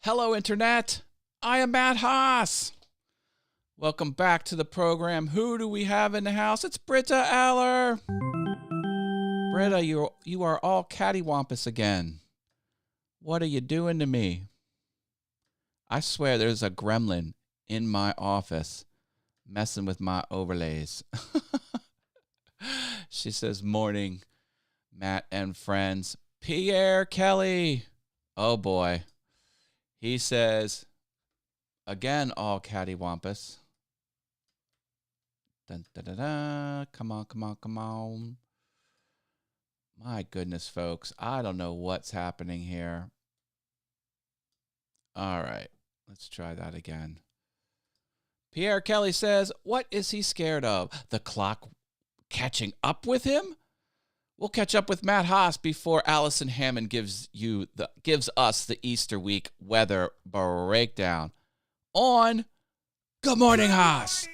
Hello, Internet. I am Matt Haas. Welcome back to the program. Who do we have in the house? It's Britta Aller. Britta, you are all cattywampus again. What are you doing to me? I swear there's a gremlin in my office messing with my overlays. She says, morning, Matt and friends. Pierre Kelly. Oh, boy. He says, again, all cattywampus. Dun, da, da, da. Come on, come on, come on. My goodness, folks. I don't know what's happening here. All right. Let's try that again. Pierre Kelly says, what is he scared of? The clock catching up with him? We'll catch up with Matt Haas before Allison Hammond gives us the Easter week weather breakdown on Good Morning Haas.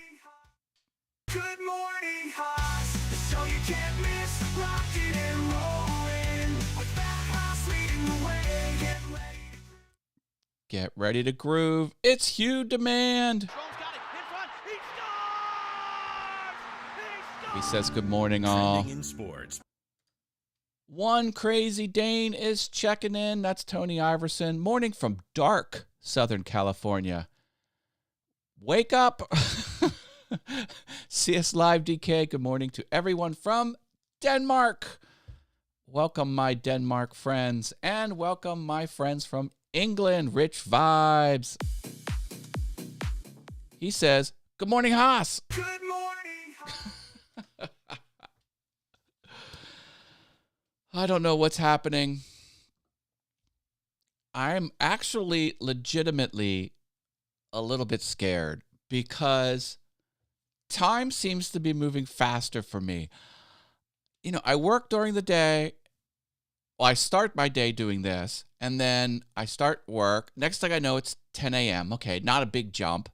Good morning, Haas. The show you can't miss. Rocking and rolling with Matt Haas leading the way. Get ready to groove. It's Hugh Demand. He says good morning, all. Trending in sports. One crazy Dane is checking in. That's Tony Iverson. Morning from dark Southern California. Wake up. CS Live DK. Good morning to everyone from Denmark. Welcome, my Denmark friends. And welcome, my friends from England. Rich vibes. He says, good morning, Haas. Good morning, Haas. I don't know what's happening. I'm actually legitimately a little bit scared because time seems to be moving faster for me. You know, I work during the day. Well, I start my day doing this, and then I start work. Next thing I know, it's 10 a.m. Okay, not a big jump.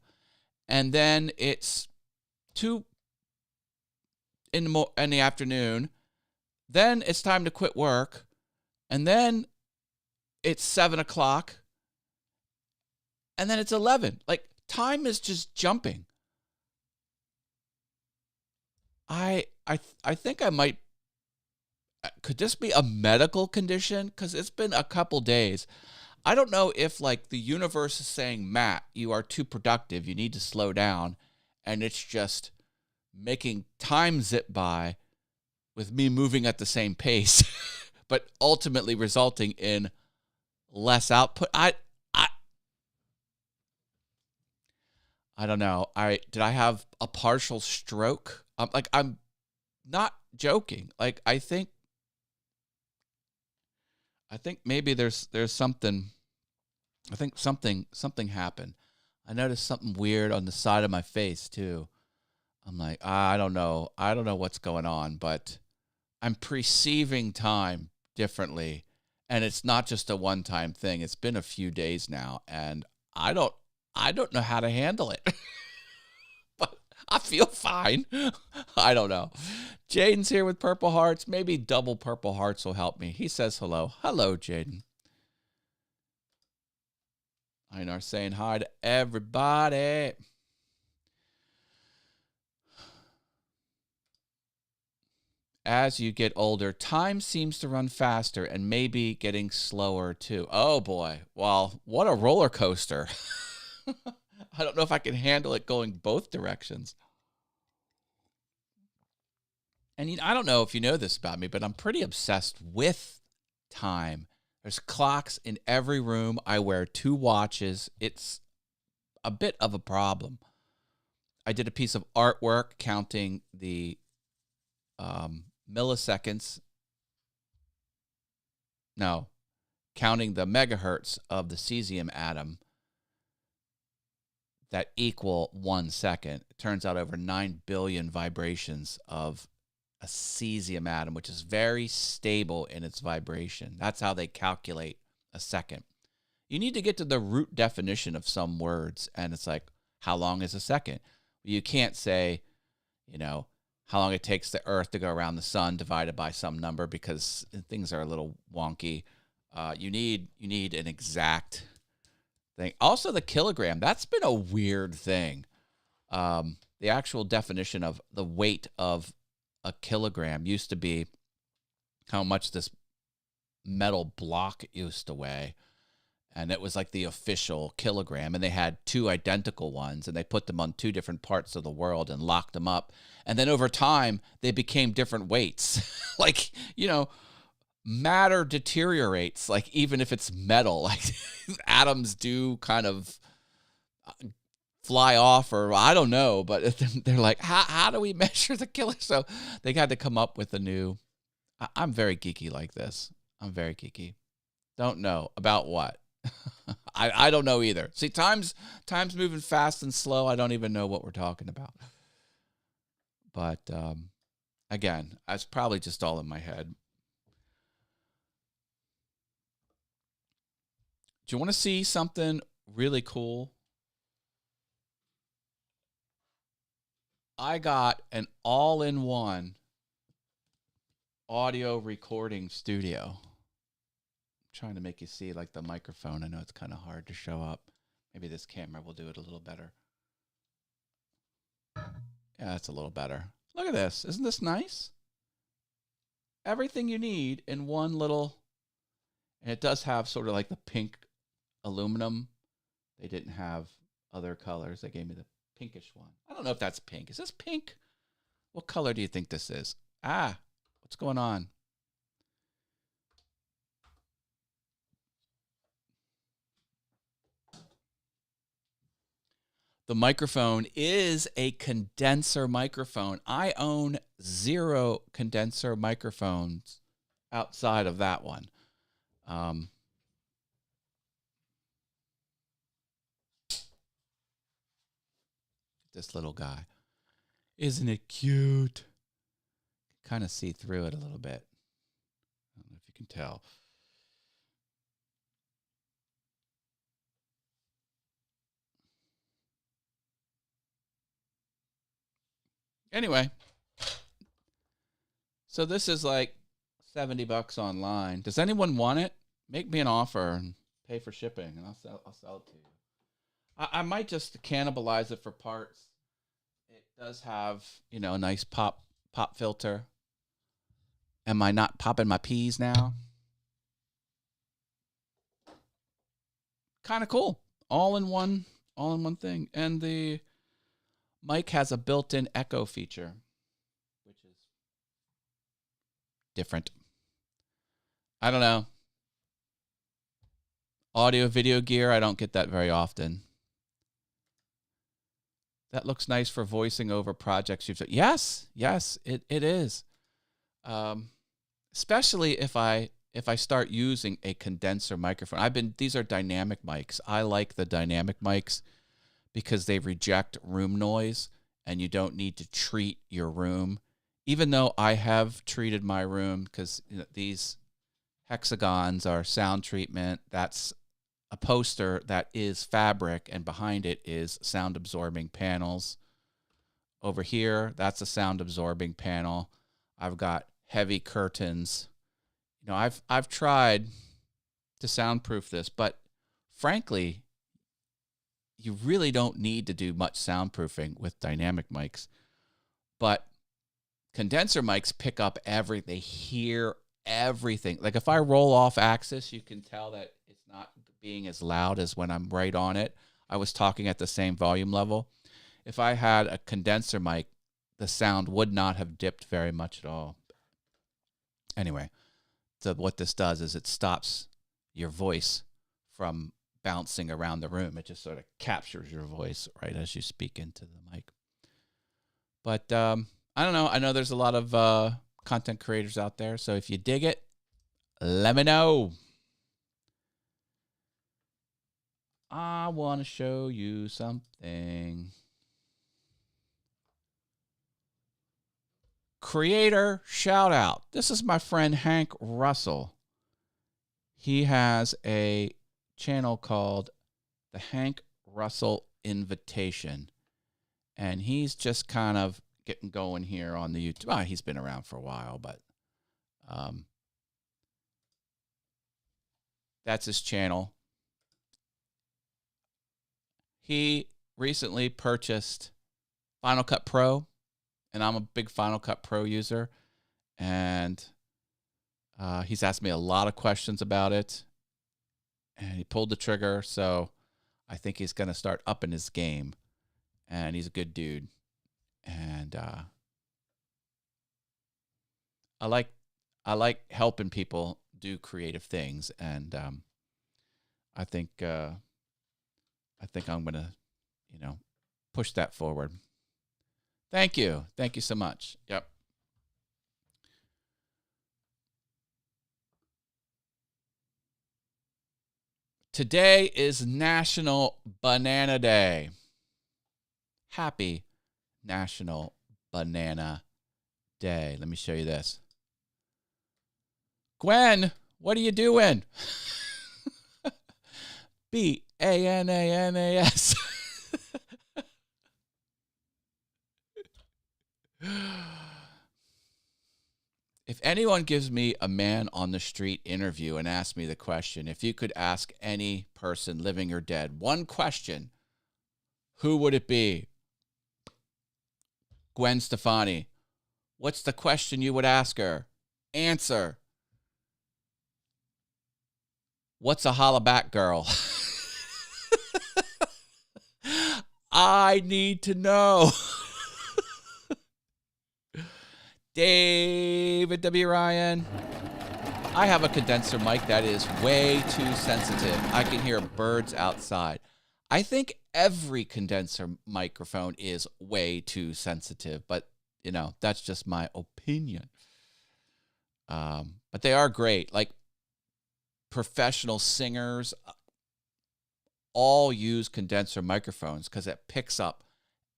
And then it's 2 in the afternoon. Then it's time to quit work. And then it's 7 o'clock. And then it's 11. Like, time is just jumping. I think I might. Could this be a medical condition? Because it's been a couple days. I don't know if, like, the universe is saying, Matt, you are too productive. You need to slow down. And it's just making time zip by with me moving at the same pace, but ultimately resulting in less output. I don't know. Did I have a partial stroke? I'm not joking. Like, I think maybe there's something. I think something happened. I noticed something weird on the side of my face too. I'm like, I don't know what's going on, but I'm perceiving time differently, and it's not just a one-time thing. It's been a few days now, and I don't know how to handle it. But I feel fine. I don't know. Jaden's here with Purple Hearts. Maybe double Purple Hearts will help me. He says hello. Hello, Jaden. Einar saying hi to everybody. As you get older, time seems to run faster and maybe getting slower too. Oh boy. Well, what a roller coaster. I don't know if I can handle it going both directions. And I don't know if you know this about me, but I'm pretty obsessed with time. There's clocks in every room. I wear 2 watches. It's a bit of a problem. I did a piece of artwork counting the milliseconds. No, counting the megahertz of the cesium atom that equal 1 second. It turns out over 9 billion vibrations of a cesium atom, which is very stable in its vibration. That's how they calculate a second. You need to get to the root definition of some words, and it's like, how long is a second? You can't say, how long it takes the Earth to go around the sun divided by some number, because things are a little wonky. You need an exact thing. Also, the kilogram. That's been a weird thing. The actual definition of the weight of a kilogram used to be how much this metal block used to weigh. And it was like the official kilogram. And they had two identical ones, and they put them on two different parts of the world and locked them up. And then over time, they became different weights. Like, matter deteriorates, like even if it's metal, like atoms do kind of fly off, or I don't know, but they're like, how do we measure the kilo? So they had to come up with a new. I'm very geeky like this. I'm very geeky. Don't know about what. I don't know either. See, time's moving fast and slow. I don't even know what we're talking about. But again, it's probably just all in my head. Do you want to see something really cool? I got an all-in-one audio recording studio. I'm trying to make you see like the microphone. I know it's kind of hard to show up. Maybe this camera will do it a little better. Yeah, that's a little better. Look at this. Isn't this nice? Everything you need in one little, and it does have sort of like the pink aluminum. They didn't have other colors. They gave me the pinkish one. I don't know if that's pink. Is this pink? What color do you think this is? What's going on? The microphone is a condenser microphone. I own 0 condenser microphones outside of that one. This little guy. Isn't it cute? Kind of see through it a little bit. I don't know if you can tell. Anyway, so this is like $70 online. Does anyone want it? Make me an offer and pay for shipping, and I'll sell it to you. I might just cannibalize it for parts. It does have, a nice pop filter. Am I not popping my peas now? Kind of cool. All in one thing. And the mic has a built-in echo feature, which is different. I don't know. Audio, video gear, I don't get that very often. That looks nice for voicing over projects you've done. Yes, it is. Especially if I start using a condenser microphone. These are dynamic mics. I like the dynamic mics because they reject room noise and you don't need to treat your room. Even though I have treated my room, because these hexagons are sound treatment. That's a poster that is fabric, and behind it is sound absorbing panels. Over here, that's a sound absorbing panel. I've got heavy curtains. I've tried to soundproof this, but frankly, you really don't need to do much soundproofing with dynamic mics. But condenser mics pick up everything. They hear everything. Like if I roll off axis, you can tell that it's not being as loud as when I'm right on it. I was talking at the same volume level. If I had a condenser mic, the sound would not have dipped very much at all. Anyway, so what this does is it stops your voice from bouncing around the room. It just sort of captures your voice right as you speak into the mic. But I don't know. I know there's a lot of content creators out there. So if you dig it, let me know. I want to show you something. Creator shout out. This is my friend Hank Russell. He has a channel called the Hank Russell Invitation. And he's just kind of getting going here on the YouTube. Well, he's been around for a while, but that's his channel. He recently purchased Final Cut Pro, and I'm a big Final Cut Pro user, and he's asked me a lot of questions about it, and he pulled the trigger, so I think he's going to start upping his game, and he's a good dude, and I like helping people do creative things, and I think I'm going to, push that forward. Thank you so much. Yep. Today is National Banana Day. Happy National Banana Day. Let me show you this. Gwen, what are you doing? Bananas. If anyone gives me a man on the street interview and asks me the question, if you could ask any person living or dead one question, who would it be? Gwen Stefani. What's the question you would ask her? Answer. What's a holla back girl? I need to know. David W. Ryan. I have a condenser mic that is way too sensitive. I can hear birds outside. I think every condenser microphone is way too sensitive, but, that's just my opinion. But they are great. Like, professional singers all use condenser microphones because it picks up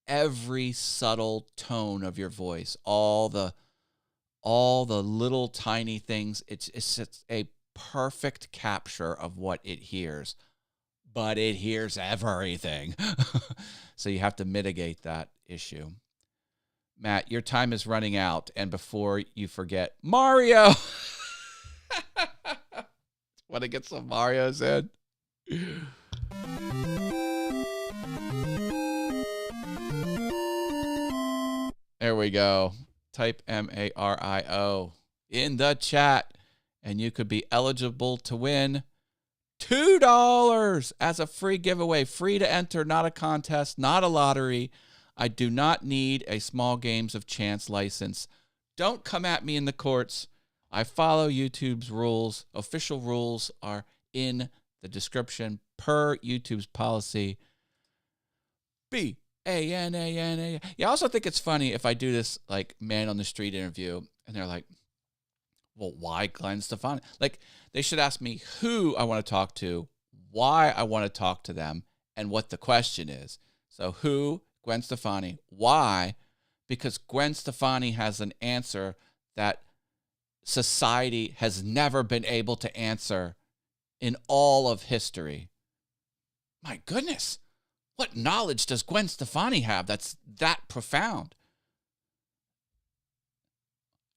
every subtle tone of your voice, all the little tiny things. It's a perfect capture of what it hears, but it hears everything. So you have to mitigate that issue. Matt, your time is running out, and before you forget, Mario. Want to get some Marios in? There we go. Type Mario in the chat, and you could be eligible to win $2 as a free giveaway. Free to enter, not a contest, not a lottery. I do not need a small games of chance license. Don't come at me in the courts. I follow YouTube's rules. Official rules are in the description per YouTube's policy. Banana. Yeah, I also think it's funny if I do this like man on the street interview and they're like, well, why Glenn Stefani? Like, they should ask me who I want to talk to, why I want to talk to them, and what the question is. So who? Gwen Stefani. Why? Because Gwen Stefani has an answer that society has never been able to answer in all of history. My goodness. What knowledge does Gwen Stefani have that's that profound?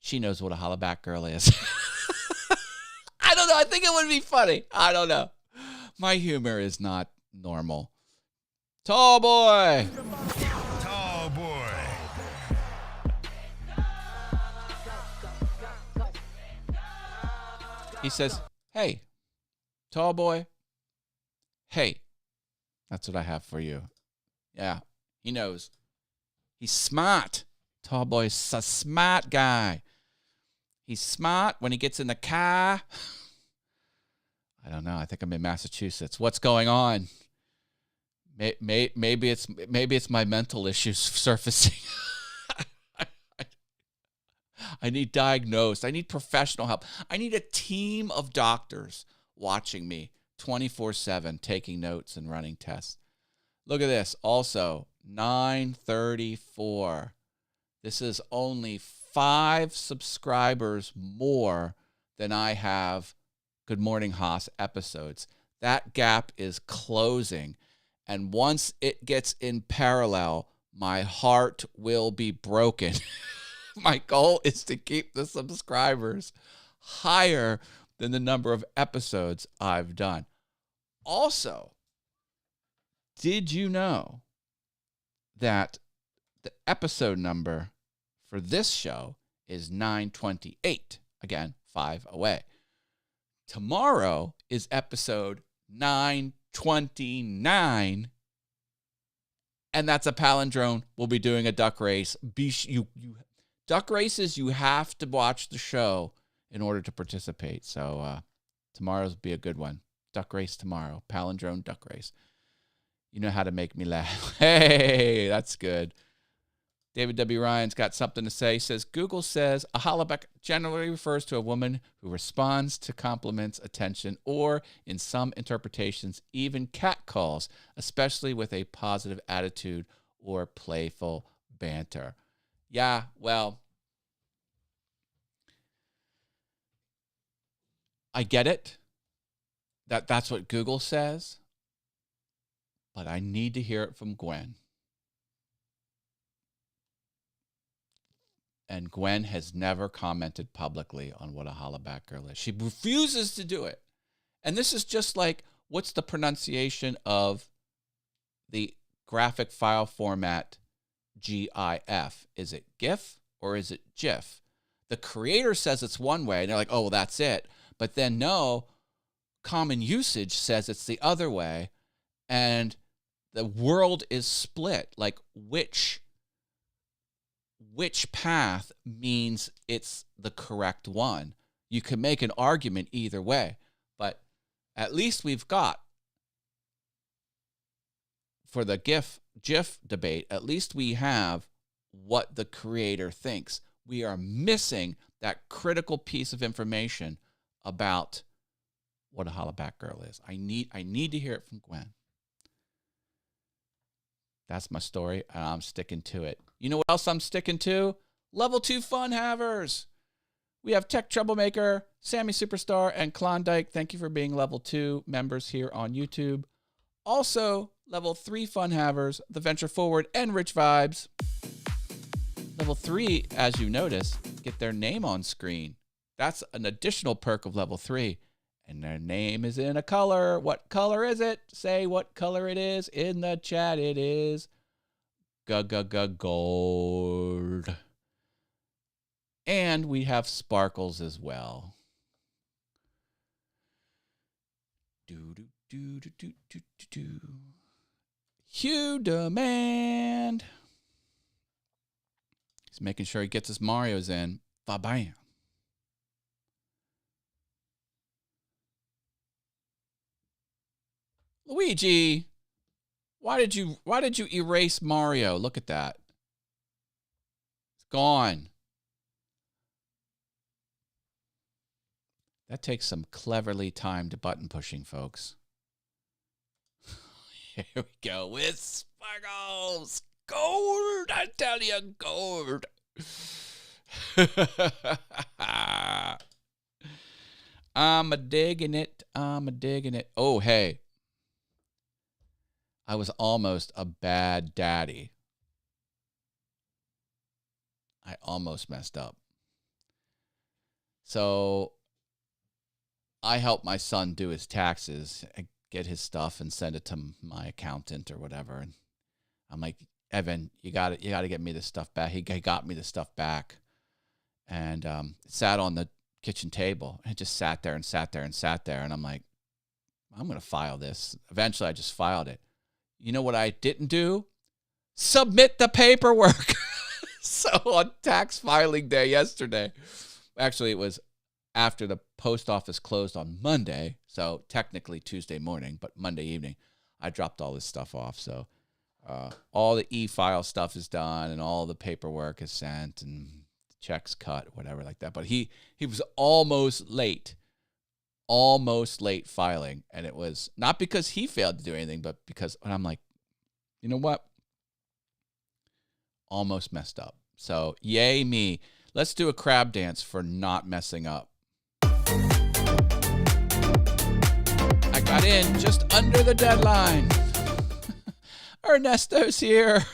She knows what a hollaback girl is. I don't know. I think it would be funny. I don't know. My humor is not normal. Tall boy. Tall boy. He says, hey, tall boy. Hey, that's what I have for you. Yeah, he knows. He's smart. Tall boy's a smart guy. He's smart when he gets in the car. I don't know. I think I'm in Massachusetts. What's going on? Maybe it's my mental issues surfacing. I need diagnosed. I need professional help. I need a team of doctors watching me 24/7, taking notes and running tests. Look at this. Also, 934. This is only 5 subscribers more than I have Good Morning Haas episodes. That gap is closing. And once it gets in parallel, my heart will be broken. My goal is to keep the subscribers higher than the number of episodes I've done. Also, Did you know that the episode number for this show is 928? Again, 5 away. Tomorrow is episode 929, and that's a palindrome. We'll be doing a duck race. Duck races, you have to watch the show in order to participate. So tomorrow's be a good one. Duck race tomorrow. Palindrome duck race. You know how to make me laugh. Hey, that's good. David W. Ryan's got something to say. He says, Google says a hollaback generally refers to a woman who responds to compliments, attention, or, in some interpretations, even catcalls, especially with a positive attitude or playful banter. Yeah, well, I get it. That's what Google says. But I need to hear it from Gwen. And Gwen has never commented publicly on what a hollaback girl is. She refuses to do it. And this is just like, what's the pronunciation of the graphic file format GIF? Is it GIF or is it GIF? The creator says it's one way, and they're like, oh, well, that's it. But then no, common usage says it's the other way. And the world is split. Like, which path means it's the correct one? You can make an argument either way, but at least we've got, for the GIF debate, at least we have what the creator thinks. We are missing that critical piece of information about what a hollaback girl is. I need to hear it from Gwen. That's my story, and I'm sticking to it. You know what else I'm sticking to? Level 2 fun havers. We have Tech Troublemaker, Sammy Superstar, and Klondike. Thank you for being level 2 members here on YouTube. Also, level 3 fun havers, The Venture Forward and Rich Vibes. Level 3, as you notice, get their name on screen. That's an additional perk of level 3. And their name is in a color. What color is it? Say what color it is. In the chat, it is gold. And we have sparkles as well. Hugh Demand. He's making sure he gets his Marios in. Ba-bam. Luigi, why did you erase Mario? Look at that. It's gone. That takes some cleverly timed button pushing, folks. Here we go with sparkles. Gold, I tell you, gold. I'm digging it. Oh, hey. I was almost a bad daddy. I almost messed up. So I helped my son do his taxes, get his stuff, and send it to my accountant or whatever. And I'm like, Evan, you got to get me this stuff back. He got me the stuff back, and it sat on the kitchen table. It just sat there. And I'm like, I'm gonna file this. Eventually, I just filed it. You know what I didn't do? Submit the paperwork. So on tax filing day yesterday, actually it was after the post office closed on Monday, so technically Tuesday morning, but Monday evening, I dropped all this stuff off. So all the e-file stuff is done, and all the paperwork is sent, and checks cut, whatever like that. But he was almost late filing, and it was not because he failed to do anything, but because, and I'm like, you know what? Almost messed up. So yay me. Let's do a crab dance for not messing up. I got in just under the deadline. Ernesto's here.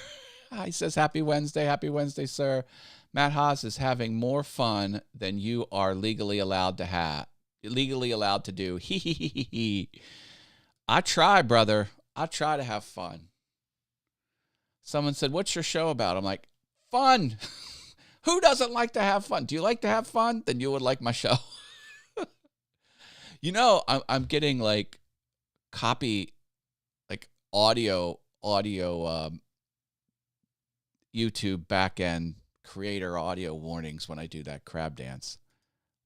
He says, happy Wednesday, sir. Matt Haas is having more fun than you are legally allowed to do. I try, brother. I try to have fun. Someone said, "What's your show about?" I'm like, fun. Who doesn't like to have fun? Do you like to have fun? Then you would like my show. You know, I'm getting like copy, like audio, YouTube backend creator audio warnings when I do that crab dance.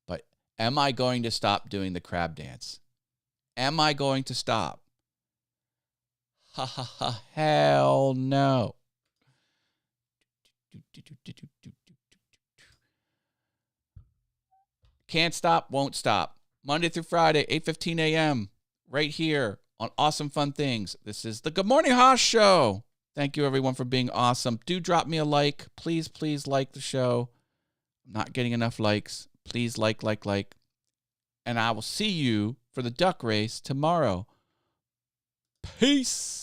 But am I going to stop doing the crab dance? Am I going to stop? Ha ha ha, hell no. Can't stop, won't stop. Monday through Friday, 8:15 a.m. right here on Awesome Fun Things. This is the Good Morning Haas Show. Thank you, everyone, for being awesome. Do drop me a like. Please, please like the show. I'm not getting enough likes. Please like. And I will see you for the duck race tomorrow. Peace.